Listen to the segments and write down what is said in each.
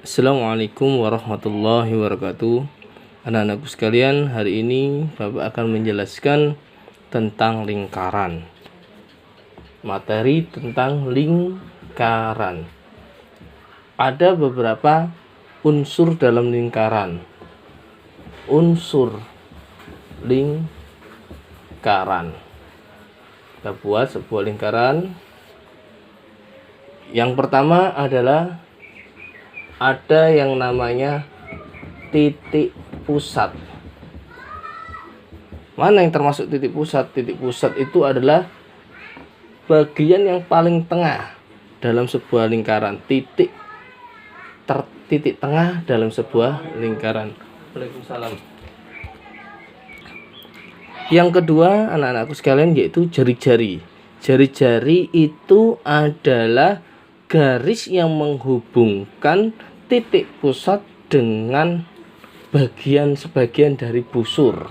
Assalamualaikum warahmatullahi wabarakatuh. Anak-anakku sekalian, hari ini Bapak akan menjelaskan tentang lingkaran. Materi tentang lingkaran. Ada beberapa unsur dalam lingkaran. Unsur lingkaran. Kita buat sebuah lingkaran. Yang pertama adalah ada yang namanya titik pusat. Mana yang termasuk titik pusat? Titik pusat itu adalah bagian yang paling tengah dalam sebuah lingkaran. Titik tengah dalam sebuah lingkaran. Waalaikumsalam. Yang kedua, anak-anakku sekalian, yaitu jari-jari. Jari-jari itu adalah garis yang menghubungkan titik pusat dengan sebagian dari busur.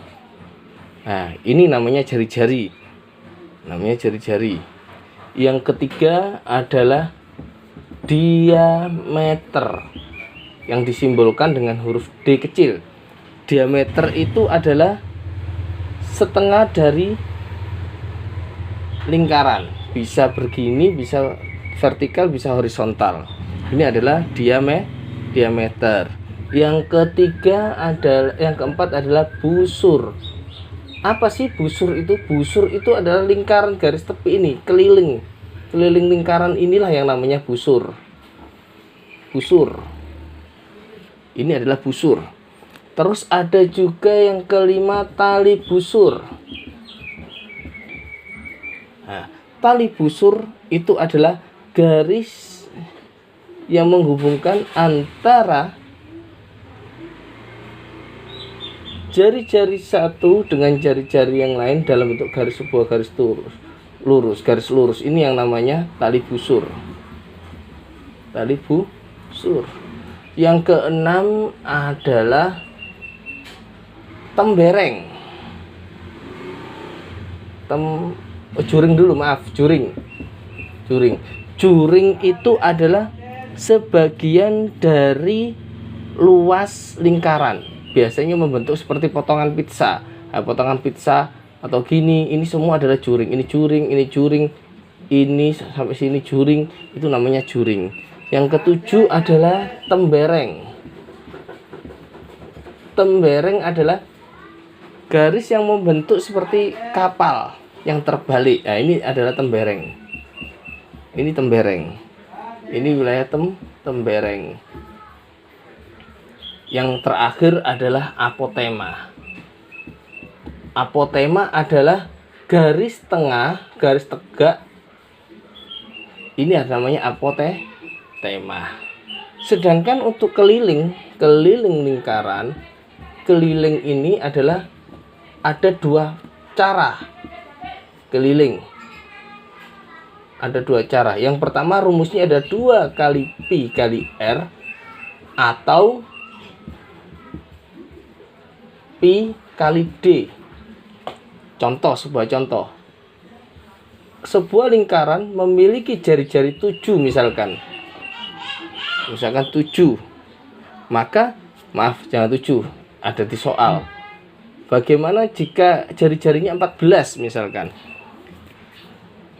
Nah, ini namanya jari-jari. Yang ketiga adalah diameter yang disimbolkan dengan huruf D kecil. Diameter itu adalah setengah dari lingkaran. Bisa begini, bisa vertikal, bisa horizontal. Ini adalah diameter. Yang keempat adalah busur. Apa sih busur itu? Busur itu adalah lingkaran garis tepi ini, keliling lingkaran inilah yang namanya busur. Ini adalah busur. Terus ada juga yang kelima, tali busur. Nah, tali busur itu adalah garis yang menghubungkan antara jari-jari satu dengan jari-jari yang lain dalam bentuk sebuah garis lurus. Ini yang namanya tali busur. Yang keenam adalah tembereng. Juring itu adalah sebagian dari luas lingkaran. Biasanya membentuk seperti potongan pizza. Potongan pizza atau gini, ini semua adalah juring. Ini juring, ini sampai sini juring, itu namanya juring. Yang ketujuh adalah tembereng. Tembereng adalah garis yang membentuk seperti kapal yang terbalik. Nah, ini adalah tembereng. Ini tembereng. Ini wilayah tembereng. Yang terakhir adalah apotema. Apotema adalah garis tengah, garis tegak. Ini namanya apotema. Sedangkan untuk keliling lingkaran, keliling ini adalah ada dua cara keliling. Ada dua cara. Yang pertama, rumusnya ada 2 kali pi kali r atau pi kali d. Sebuah contoh. Sebuah lingkaran memiliki jari-jari 7 misalkan 7. Maka jangan 7, ada di soal. Bagaimana jika jari-jarinya 14 misalkan?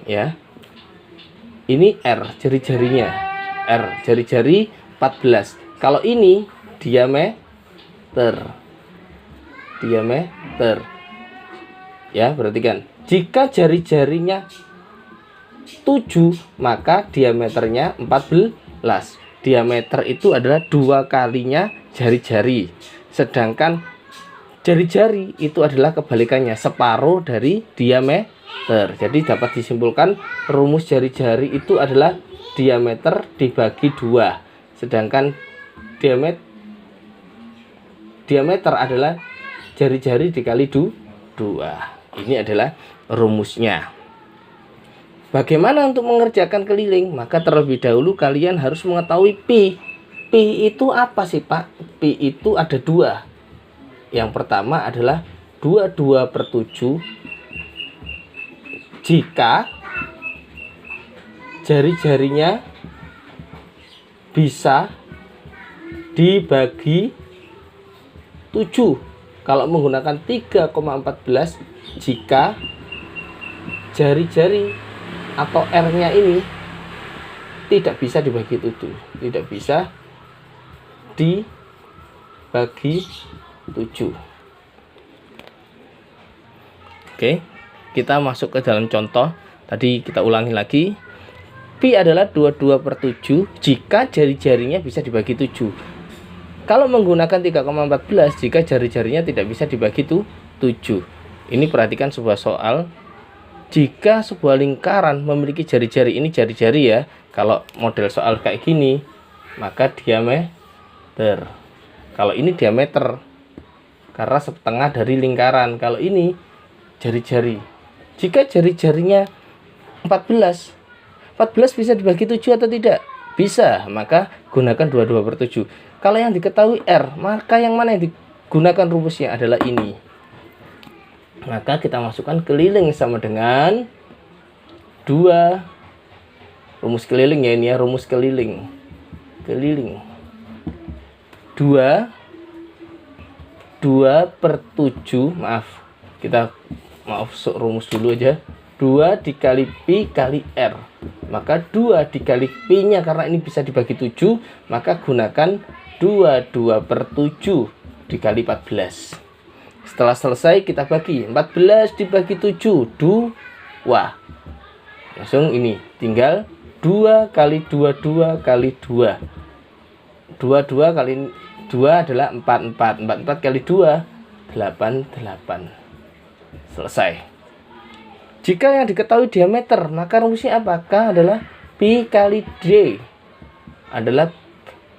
Ya. Ini R, jari-jarinya. Jari-jari 14. Kalau ini diameter. Ya, perhatikan. Jika jari-jarinya 7, maka diameternya 14. Diameter itu adalah 2 kalinya jari-jari. Sedangkan jari-jari itu adalah kebalikannya, separuh dari diameter. Jadi dapat disimpulkan rumus jari-jari itu adalah diameter dibagi 2. Sedangkan diameter adalah jari-jari dikali 2. Ini adalah rumusnya. Bagaimana untuk mengerjakan keliling? Maka terlebih dahulu kalian harus mengetahui pi. Pi itu apa sih, Pak? Pi itu ada 2. Yang pertama adalah 22/7 jika jari-jarinya bisa dibagi 7. Kalau menggunakan 3,14 jika jari-jari atau R-nya ini tidak bisa dibagi 7, tidak bisa dibagi 7. Oke, kita masuk ke dalam contoh. Tadi kita ulangi lagi. Pi adalah 22/7 jika jari-jarinya bisa dibagi 7. Kalau menggunakan 3,14 jika jari-jarinya tidak bisa dibagi 7. Ini perhatikan sebuah soal. Jika sebuah lingkaran memiliki jari-jari, ini jari-jari ya. Kalau model soal kayak gini, maka diameter. Kalau ini diameter, karena setengah dari lingkaran. Kalau ini jari-jari. Jika jari-jarinya 14 bisa dibagi 7 atau tidak? Bisa, maka gunakan 22/7. Kalau yang diketahui R, maka yang mana yang digunakan rumusnya adalah ini. Maka kita masukkan keliling sama dengan 2. Rumus keliling ya ini ya, rumus keliling. Keliling 2/7, rumus dulu aja. 2 dikali Pi kali R. Maka 2 dikali Pi-nya karena ini bisa dibagi 7, maka gunakan 2/7 dikali 14. Setelah selesai kita bagi. 14 dibagi 7, 2. Langsung ini, tinggal 2 kali 2, 2 kali 2. 2 kali 2 adalah 4, 4 kali 2, 8. Selesai. Jika yang diketahui diameter, maka rumusnya apa? K adalah Pi kali D. Adalah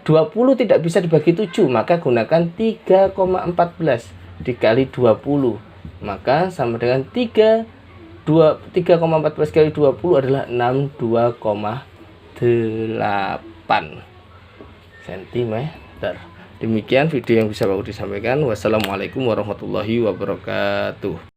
20 tidak bisa dibagi 7, maka gunakan 3,14 dikali 20. Maka sama dengan 3,14 kali 20 adalah 62,8 cm. Demikian video yang bisa Pak Udi sampaikan. Wassalamualaikum warahmatullahi wabarakatuh.